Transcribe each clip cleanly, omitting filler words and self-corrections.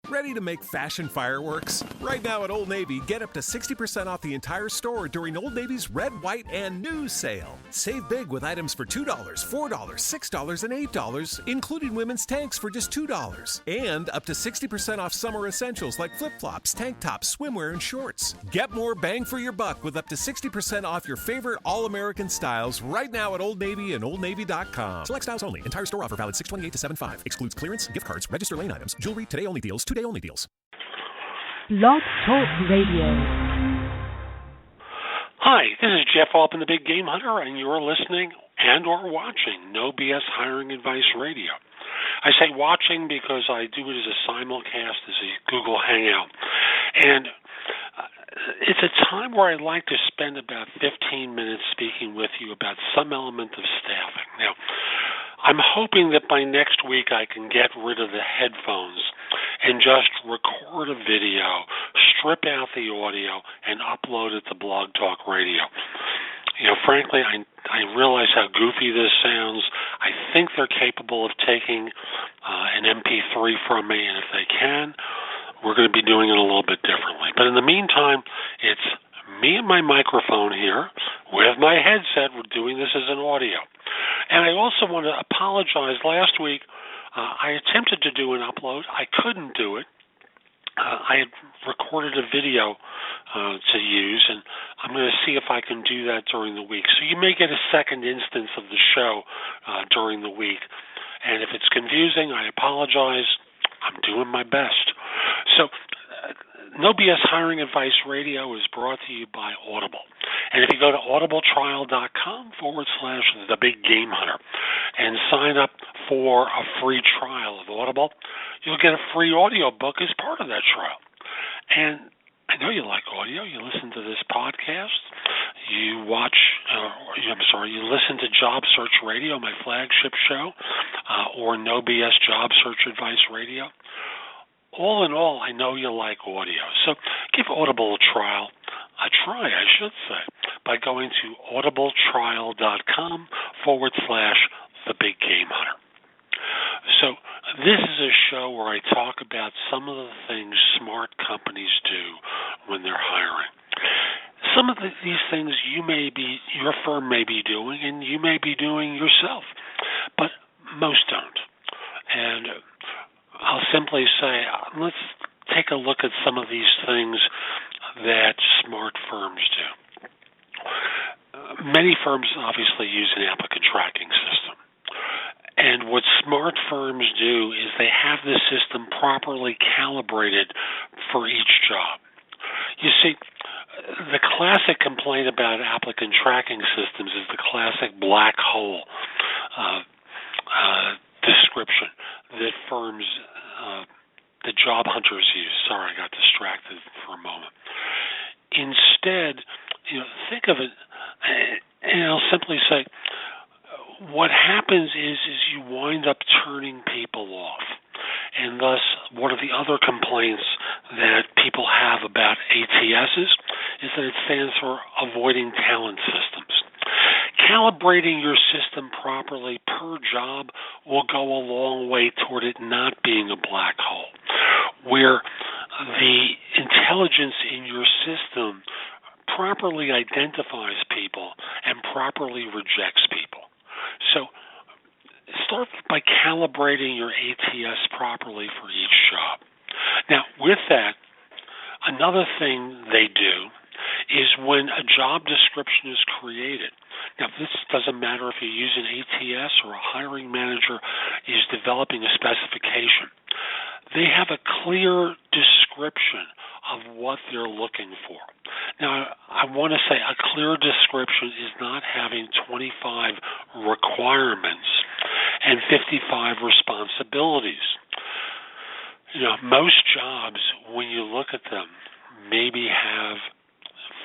Ready to make fashion fireworks? Right now at Old Navy, get up to 60% off the entire store during Old Navy's Red, White, and New sale. Save big with items for $2, $4, $6, and $8, including women's tanks for just $2. And up to 60% off summer essentials like flip-flops, tank tops, swimwear, and shorts. Get more bang for your buck with up to 60% off your favorite all-American styles right now at Old Navy and OldNavy.com. Select styles only. Entire store offer valid 6/28 to 7/5. Excludes clearance, gift cards, register lane items, jewelry, today only deals, today only deals. Blog Talk Radio. Hi, this is Jeff Altman, the Big Game Hunter, and you're listening and or watching No BS Hiring Advice Radio. I say watching because I do it as a simulcast, as a Google Hangout. And it's a time where I like to spend about 15 minutes speaking with you about some element of staffing. Now, I'm hoping that by next week I can get rid of the headphones and just record a video, strip out the audio, and upload it to Blog Talk Radio. You know, frankly, I realize how goofy this sounds. I think they're capable of taking an MP3 from me, and if they can, we're going to be doing it a little bit differently. But in the meantime, it's me and my microphone here with my headset. We're doing this as an audio. And I also want to apologize. Last week, I attempted to do an upload. I couldn't do it. I had recorded a video to use, and I'm going to see if I can do that during the week. So you may get a second instance of the show during the week. And if it's confusing, I apologize. I'm doing my best. So No BS Hiring Advice Radio is brought to you by Audible. And if you go to audibletrial.com/The Big Game Hunter and sign up for a free trial of Audible, you'll get a free audio book as part of that trial. And I know you like audio. You listen to this podcast. You you listen to Job Search Radio, my flagship show, or No BS Job Search Advice Radio. All in all, I know you like audio. So give Audible a try, by going to audibletrial.com/The Big Game Hunter. So this is a show where I talk about some of the things smart companies do when they're hiring. Some of these things your firm may be doing, and you may be doing yourself, but most don't. And I'll simply say, let's take a look at some of these things that smart firms do. Many firms obviously use an applicant tracking system. And what smart firms do is they have the system properly calibrated for each job. You see, the classic complaint about applicant tracking systems is the classic black hole description that firms, the job hunters use. Sorry, I got distracted for a moment. Instead, think of it, and I'll simply say, what happens is you wind up turning people off. And thus, one of the other complaints that people have about ATSs is that it stands for Avoiding Talent Systems. Calibrating your system properly per job will go a long way toward it not being a black hole, where the intelligence in your system properly identifies people and properly rejects people. So start by calibrating your ATS properly for each job. Now, with that, another thing they do is when a job description is created. Now, this doesn't matter if you use an ATS or a hiring manager is developing a specification. They have a clear description of what they're looking for. Now, I want to say a clear description is not having 25 requirements and 55 responsibilities. Most jobs, when you look at them, maybe have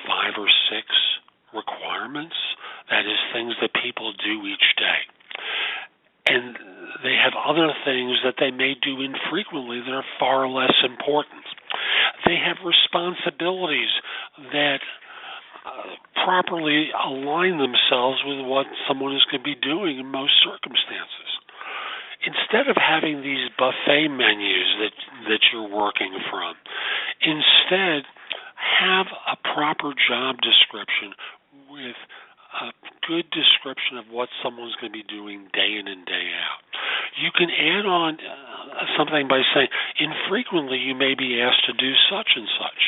5 or 6 requirements. That is, things that people do each day. And they have other things that they may do infrequently that are far less important. They have responsibilities that properly align themselves with what someone is going to be doing in most circumstances. instead of having these buffet menus that you're working from, instead have a proper job description with a good description of what someone's going to be doing day in and day out. You can add on something by saying, infrequently you may be asked to do such and such,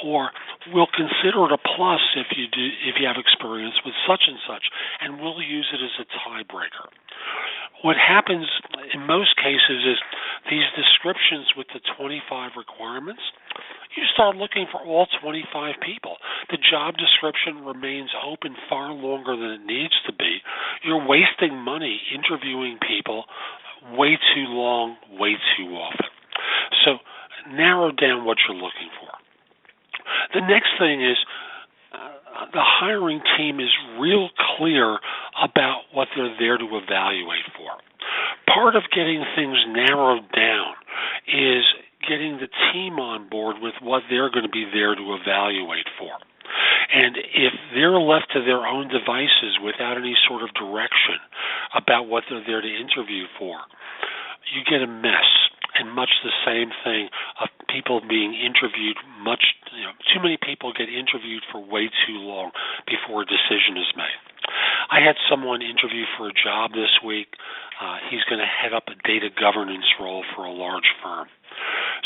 or we'll consider it a plus if you have experience with such and such, and we'll use it as a tiebreaker. What happens in most cases is these descriptions with the 25 requirements, you start looking for all 25 people. The job description remains open far longer than it needs to be. You're wasting money interviewing people way too long, way too often. So narrow down what you're looking for. The next thing is the hiring team is real clear about what they're there to evaluate for. Part of getting things narrowed down is getting the team on board with what they're going to be there to evaluate for. And if they're left to their own devices without any sort of direction about what they're there to interview for, you get a mess. And much the same thing of people being interviewed too many people get interviewed for way too long before a decision is made. I had someone interview for a job this week. He's going to head up a data governance role for a large firm.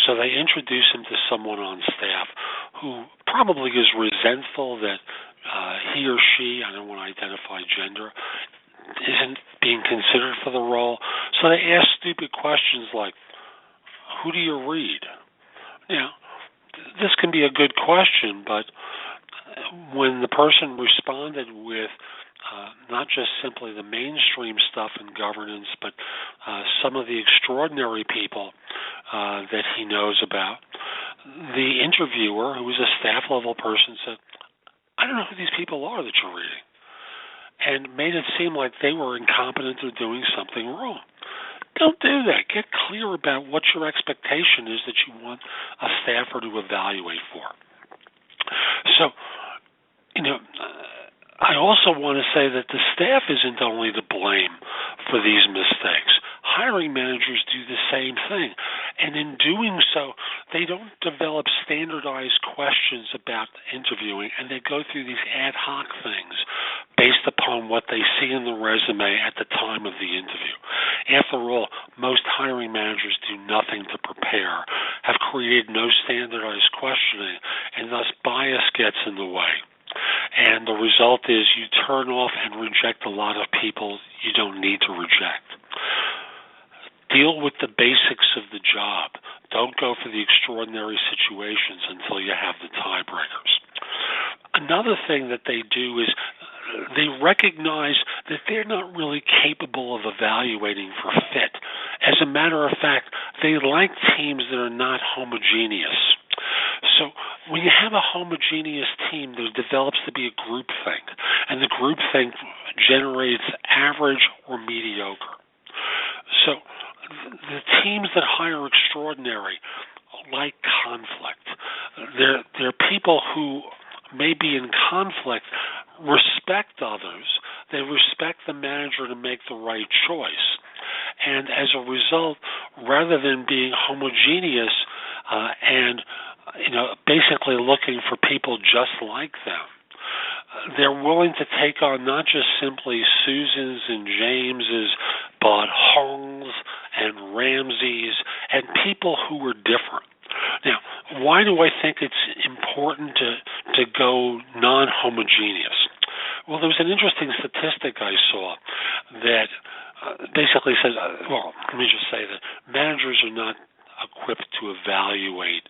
So they introduce him to someone on staff who probably is resentful that he or she, I don't want to identify gender, isn't being considered for the role. So they ask stupid questions like, who do you read? This can be a good question, but when the person responded with not just simply the mainstream stuff in governance, but some of the extraordinary people that he knows about, the interviewer, who was a staff-level person, said, I don't know who these people are that you're reading, and made it seem like they were incompetent or doing something wrong. Don't do that. Get clear about what your expectation is that you want a staffer to evaluate for. So, I also want to say that the staff isn't only to blame for these mistakes. Hiring managers do the same thing. And in doing so, they don't develop standardized questions about interviewing, and they go through these ad hoc things based upon what they see in the resume at the time of the interview. After all, most hiring managers do nothing to prepare, have created no standardized questioning, and thus bias gets in the way. And the result is you turn off and reject a lot of people you don't need to reject. Deal with the basics of the job. Don't go for the extraordinary situations until you have the tiebreakers. Another thing that they do is they recognize that they're not really capable of evaluating for fit. As a matter of fact, they like teams that are not homogeneous. So when you have a homogeneous team, there develops to be a groupthink, and the groupthink generates average or mediocre. So the teams that hire extraordinary like conflict. They're people who may be in conflict, respect others. They respect the manager to make the right choice. And as a result, rather than being homogeneous and basically looking for people just like them, they're willing to take on not just simply Susans and Jameses, but Hongs and Ramseys and people who are different. Now, why do I think it's important to go non-homogeneous? Well, there was an interesting statistic I saw that basically says, let me just say that managers are not equipped to evaluate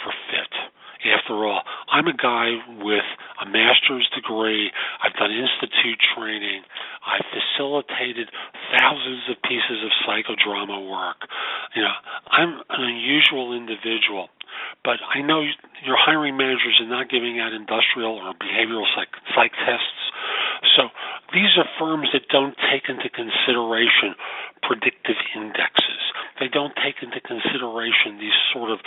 for fit. After all, I'm a guy with a master's degree. I've done institute training. I've facilitated thousands of pieces of psychodrama work. I'm an unusual individual, but I know your hiring managers are not giving out industrial or behavioral psych tests. So these are firms that don't take into consideration predictive indexes. They don't take into consideration these sort of,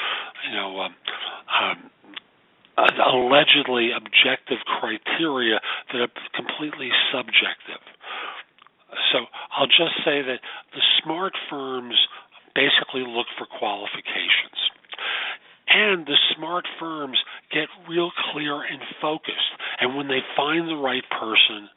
allegedly objective criteria that are completely subjective. So I'll just say that the smart firms basically look for qualifications. And the smart firms get real clear and focused. And when they find the right person,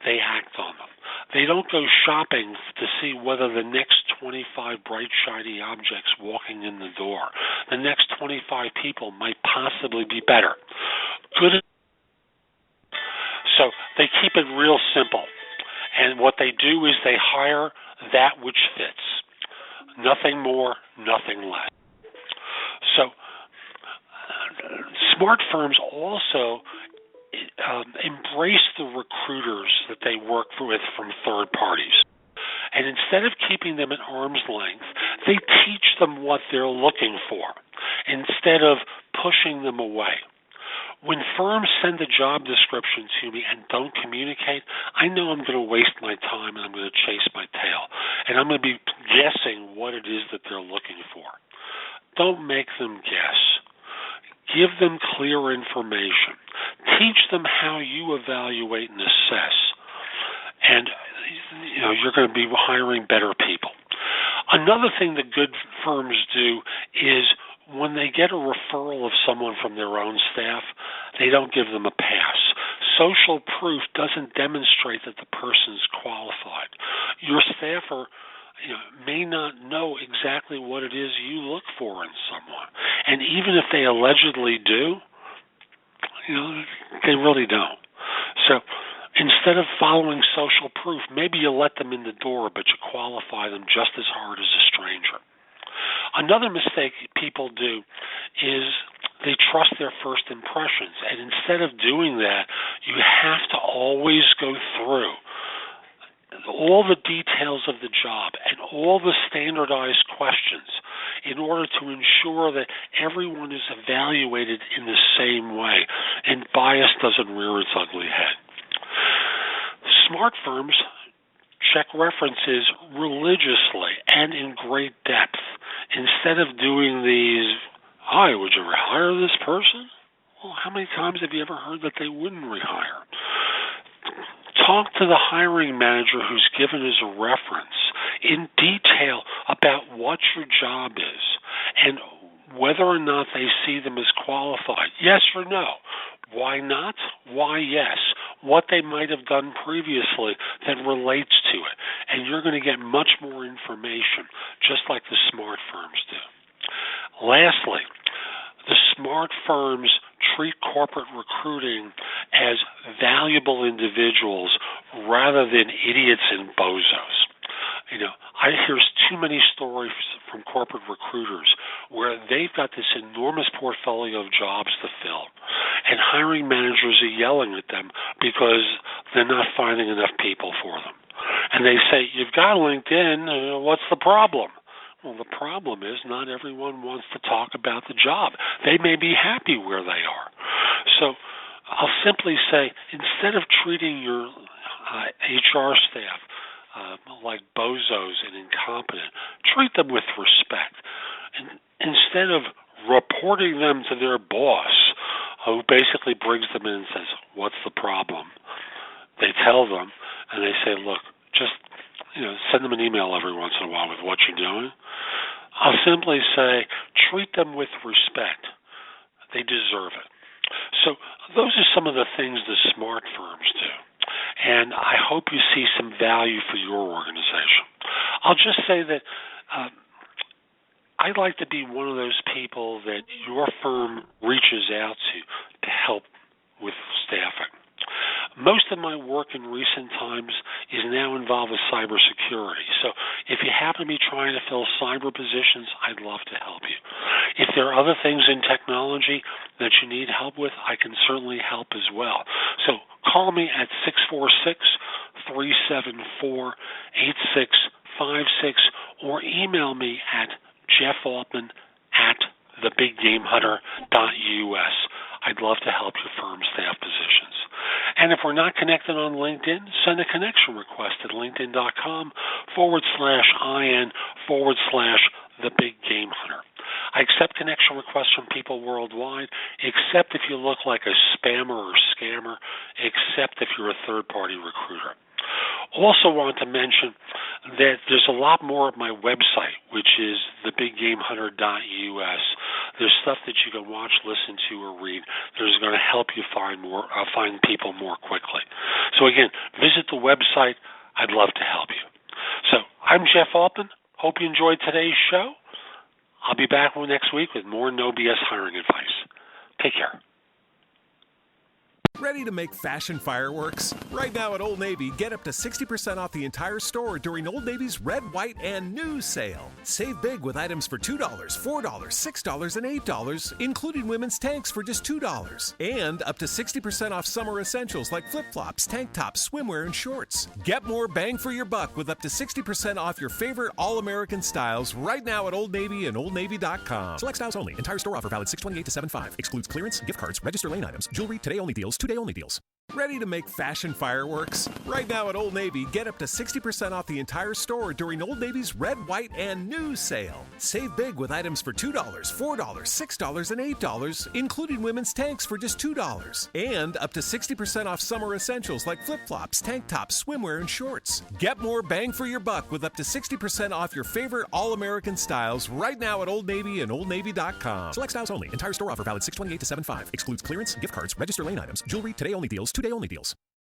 they act on them. They don't go shopping to see whether the next 25 bright, shiny objects walking in the door, the next 25 people might possibly be better. So they keep it real simple. And what they do is they hire that which fits. Nothing more, nothing less. So smart firms also embrace the recruiters that they work with from third parties. And instead of keeping them at arm's length, they teach them what they're looking for instead of pushing them away. When firms send a job description to me and don't communicate, I know I'm going to waste my time and I'm going to chase my tail. And I'm going to be guessing what it is that they're looking for. Don't make them guess. Give them clear information. Teach them how you evaluate and assess. And you're going to be hiring better people. Another thing that good firms do is when they get a referral of someone from their own staff, they don't give them a pass. Social proof doesn't demonstrate that the person's qualified. Your staffer may not know exactly what it is you look for in someone. And even if they allegedly do, they really don't. So instead of following social proof, maybe you let them in the door, but you qualify them just as hard as a stranger. Another mistake people do is they trust their first impressions. And instead of doing that, you have to always go through all the details of the job and all the standardized questions in order to ensure that everyone is evaluated in the same way and bias doesn't rear its ugly head. Smart firms check references religiously and in great depth. Instead of doing these, hi, would you rehire this person? Well, how many times have you ever heard that they wouldn't rehire? Talk to the hiring manager who's given as a reference in detail about what your job is and whether or not they see them as qualified. Yes or no? Why not? Why yes? What they might have done previously that relates to it. And you're going to get much more information, just like the smart firms do. Lastly, the smart firms treat corporate recruiting as valuable individuals rather than idiots and bozos. I hear too many stories from corporate recruiters where they've got this enormous portfolio of jobs to fill, and hiring managers are yelling at them because they're not finding enough people for them. And they say, you've got LinkedIn, what's the problem? Well, the problem is not everyone wants to talk about the job. They may be happy where they are. So I'll simply say, instead of treating your HR staff like bozos and incompetent, treat them with respect. And instead of reporting them to their boss, who basically brings them in and says, what's the problem? They tell them, and they say, look, just send them an email every once in a while with what you're doing. I'll simply say, treat them with respect. They deserve it. So those are some of the things the smart firms do. And I hope you see some value for your organization. I'll just say that I'd like to be one of those people that your firm reaches out to help with staffing. Most of my work in recent times is now involved with cybersecurity. So if you happen to be trying to fill cyber positions, I'd love to help you. If there are other things in technology that you need help with, I can certainly help as well. So call me at 646-374-8656 or email me at jeffoftman@thebiggamehunter.us. I'd love to help your firm staff positions. And if we're not connected on LinkedIn, send a connection request at linkedin.com/IN/TheBigGameHunter. I accept connection requests from people worldwide, except if you look like a spammer or scammer, except if you're a third-party recruiter. Also wanted to mention that there's a lot more at my website, which is thebiggamehunter.us. There's stuff that you can watch, listen to, or read that is going to help you find people more quickly. So again, visit the website. I'd love to help you. So I'm Jeff Altman. Hope you enjoyed today's show. I'll be back next week with more No BS hiring advice. Take care. Ready to make fashion fireworks? Right now at Old Navy, get up to 60% off the entire store during Old Navy's Red, White, and New sale. Save big with items for $2, $4, $6, and $8, including women's tanks for just $2. And up to 60% off summer essentials like flip-flops, tank tops, swimwear, and shorts. Get more bang for your buck with up to 60% off your favorite all-American styles right now at Old Navy and OldNavy.com. Select styles only. Entire store offer valid 6/28 to 7/5. Excludes clearance, gift cards, register lane items, jewelry, today-only deals, two-day-only deals. Ready to make fashion fireworks? Right now at Old Navy, get up to 60% off the entire store during Old Navy's Red, White, and New sale. Save big with items for $2, $4, $6, and $8, including women's tanks for just $2. And up to 60% off summer essentials like flip-flops, tank tops, swimwear, and shorts. Get more bang for your buck with up to 60% off your favorite all-American styles right now at Old Navy and OldNavy.com. Select styles only. Entire store offer valid 6/28 to 7/5. Excludes clearance, gift cards, register lane items, jewelry, today-only deals, two-day-only deals.